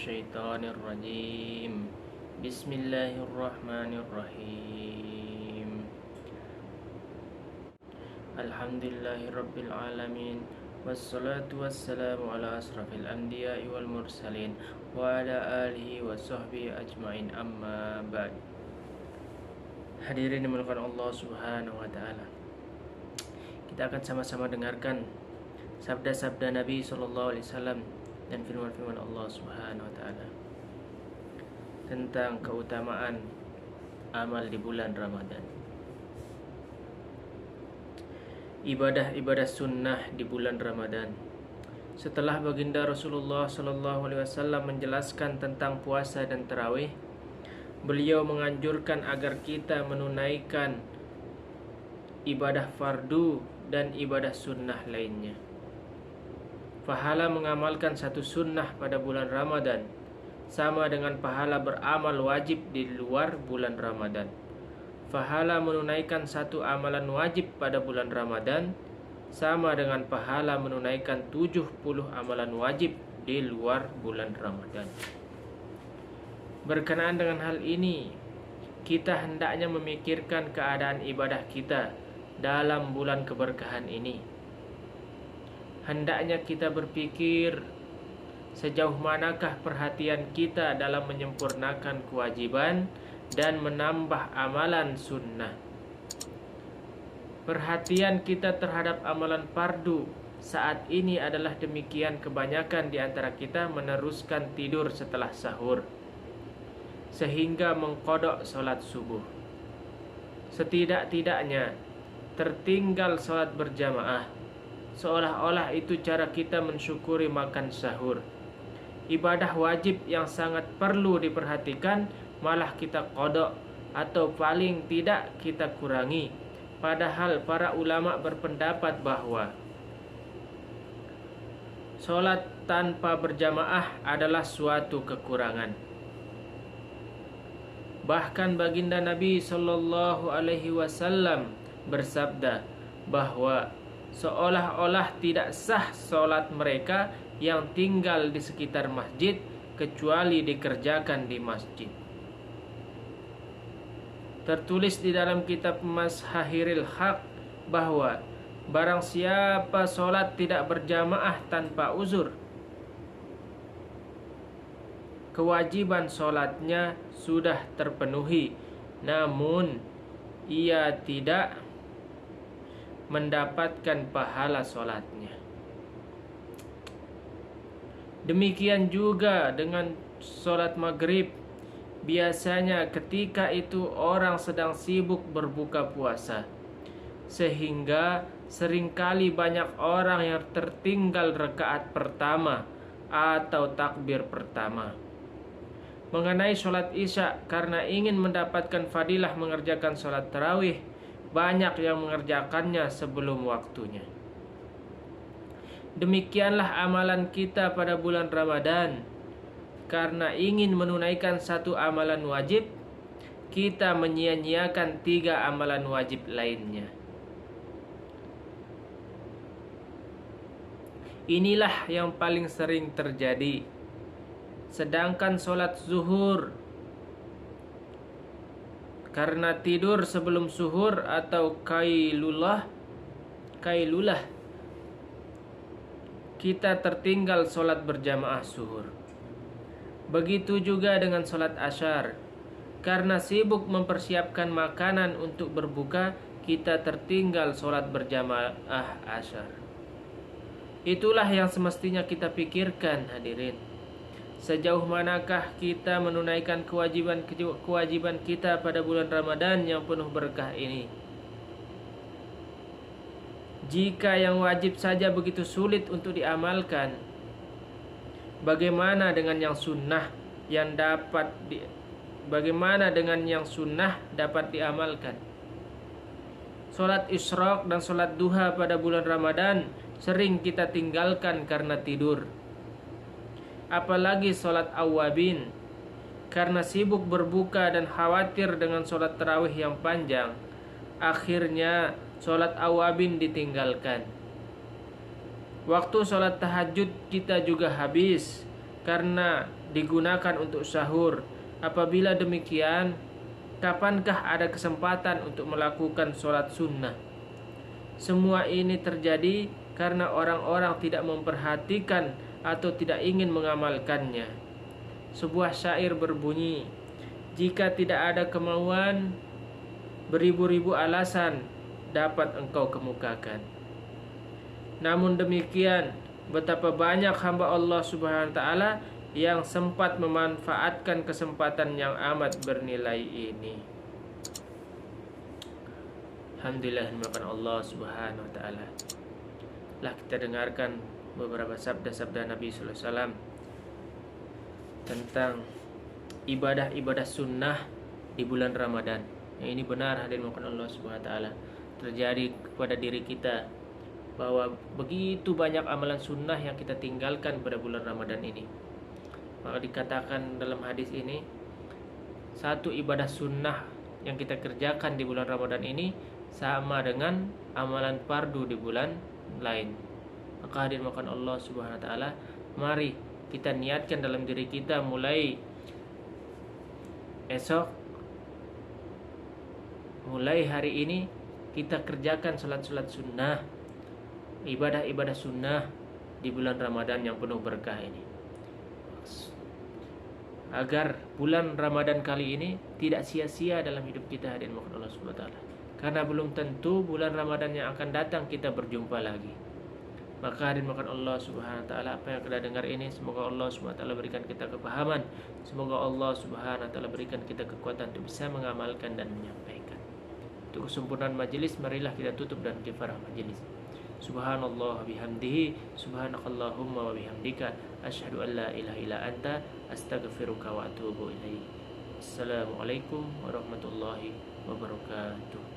minasyaitonirrajim. Bismillahirrahmanirrahim. Alhamdulillahirabbil alamin. Wassalatu wassalamu ala asrafil anbiya'i wal mursalin wa ala alihi wa sahbihi ajmain, amma ba'd. Hadirin dimuliakan Allah Subhanahu wa taala. Kita akan sama-sama dengarkan sabda-sabda Nabi sallallahu alaihi wasallam dan firman-firman Allah Subhanahu wa taala tentang keutamaan amal di bulan Ramadan. Ibadah-ibadah sunnah di bulan Ramadan. Setelah baginda Rasulullah sallallahu alaihi wasallam menjelaskan tentang puasa dan tarawih, beliau menganjurkan agar kita menunaikan ibadah fardu dan ibadah sunnah lainnya. Pahala mengamalkan satu sunnah pada bulan Ramadan sama dengan pahala beramal wajib di luar bulan Ramadan. Pahala menunaikan satu amalan wajib pada bulan Ramadan sama dengan pahala menunaikan 70 amalan wajib di luar bulan Ramadan. Berkenaan dengan hal ini, kita hendaknya memikirkan keadaan ibadah kita dalam bulan keberkahan ini. Hendaknya kita berpikir sejauh manakah perhatian kita dalam menyempurnakan kewajiban dan menambah amalan sunnah. Perhatian kita terhadap amalan fardu saat ini adalah demikian, kebanyakan di antara kita meneruskan tidur setelah sahur sehingga mengqadha salat subuh. Setidak-tidaknya tertinggal salat berjamaah, seolah-olah itu cara kita mensyukuri makan sahur. Ibadah wajib yang sangat perlu diperhatikan malah kita qadha atau paling tidak kita kurangi. Padahal para ulama berpendapat bahwa salat tanpa berjamaah adalah suatu kekurangan. Bahkan baginda Nabi sallallahu alaihi wasallam bersabda bahwa seolah-olah tidak sah salat mereka yang tinggal di sekitar masjid kecuali dikerjakan di masjid. Tertulis di dalam kitab Mashahiril Haq bahwa barang siapa salat tidak berjamaah tanpa uzur, kewajiban salatnya sudah terpenuhi, namun ia tidak mendapatkan pahala salatnya. Demikian juga dengan salat maghrib. Biasanya ketika itu orang sedang sibuk berbuka puasa, sehingga seringkali banyak orang yang tertinggal rakaat pertama atau takbir pertama. Mengenai sholat isya, karena ingin mendapatkan fadilah mengerjakan sholat tarawih, banyak yang mengerjakannya sebelum waktunya. Demikianlah amalan kita pada bulan Ramadan. Karena ingin menunaikan satu amalan wajib, kita menyia-nyiakan 3 amalan wajib lainnya. Inilah yang paling sering terjadi. Sedangkan sholat zuhur, karena tidur sebelum zuhur atau kailulah, kita tertinggal sholat berjamaah zuhur. Begitu juga dengan sholat asyar. Karena sibuk mempersiapkan makanan untuk berbuka, kita tertinggal sholat berjamaah asyar. Itulah yang semestinya kita pikirkan, hadirin. Sejauh manakah kita menunaikan kewajiban kita pada bulan Ramadan yang penuh berkah ini? Jika yang wajib saja begitu sulit untuk diamalkan, bagaimana dengan yang sunnah dapat diamalkan? Salat isyraq dan salat duha pada bulan Ramadan sering kita tinggalkan karena tidur. Apalagi salat awabin, karena sibuk berbuka dan khawatir dengan salat tarawih yang panjang, akhirnya salat awabin ditinggalkan. Waktu sholat tahajud kita juga habis karena digunakan untuk sahur. Apabila demikian, kapankah ada kesempatan untuk melakukan sholat sunnah? Semua ini terjadi karena orang-orang tidak memperhatikan atau tidak ingin mengamalkannya. Sebuah syair berbunyi, jika tidak ada kemauan, beribu-ribu alasan dapat engkau kemukakan. Namun demikian, betapa banyak hamba Allah Subhanahu wa taala yang sempat memanfaatkan kesempatan yang amat bernilai ini. Alhamdulillah, dimakan Allah Subhanahu wa taala. Lah kita dengarkan beberapa sabda-sabda Nabi sallallahu alaihi wasallam tentang ibadah-ibadah sunnah di bulan Ramadan. Yang ini benar, hadirin dimakan Allah Subhanahu wa taala, terjadi kepada diri kita, bahwa begitu banyak amalan sunnah yang kita tinggalkan pada bulan Ramadan ini. Maka dikatakan dalam hadis ini, satu ibadah sunnah yang kita kerjakan di bulan Ramadan ini sama dengan amalan fardu di bulan lain. Maka hadirin makan Allah Subhanahu wa taala, mari kita niatkan dalam diri kita, mulai esok, mulai hari ini kita kerjakan salat-salat sunnah, ibadah-ibadah sunnah di bulan Ramadan yang penuh berkah ini, agar bulan Ramadan kali ini tidak sia-sia dalam hidup kita, hadirin makan Allah Subhanahu wa taala. Karena belum tentu bulan Ramadan yang akan datang kita berjumpa lagi. Maka hadirin makan Allah Subhanahu wa taala, apa yang kita dengar ini, semoga Allah Subhanahu wa taala berikan kita kepahaman, semoga Allah Subhanahu wa taala berikan kita kekuatan untuk bisa mengamalkan dan menyampaikan. Untuk kesempurnaan majelis, marilah kita tutup dan kifarah majelis. Subhanallah bihamdihi, subhanakallahumma wa bihamdika, asyhadu an la ilaha illa anta, astaghfiruka wa atubu ilaik. Assalamualaikum warahmatullahi wabarakatuh.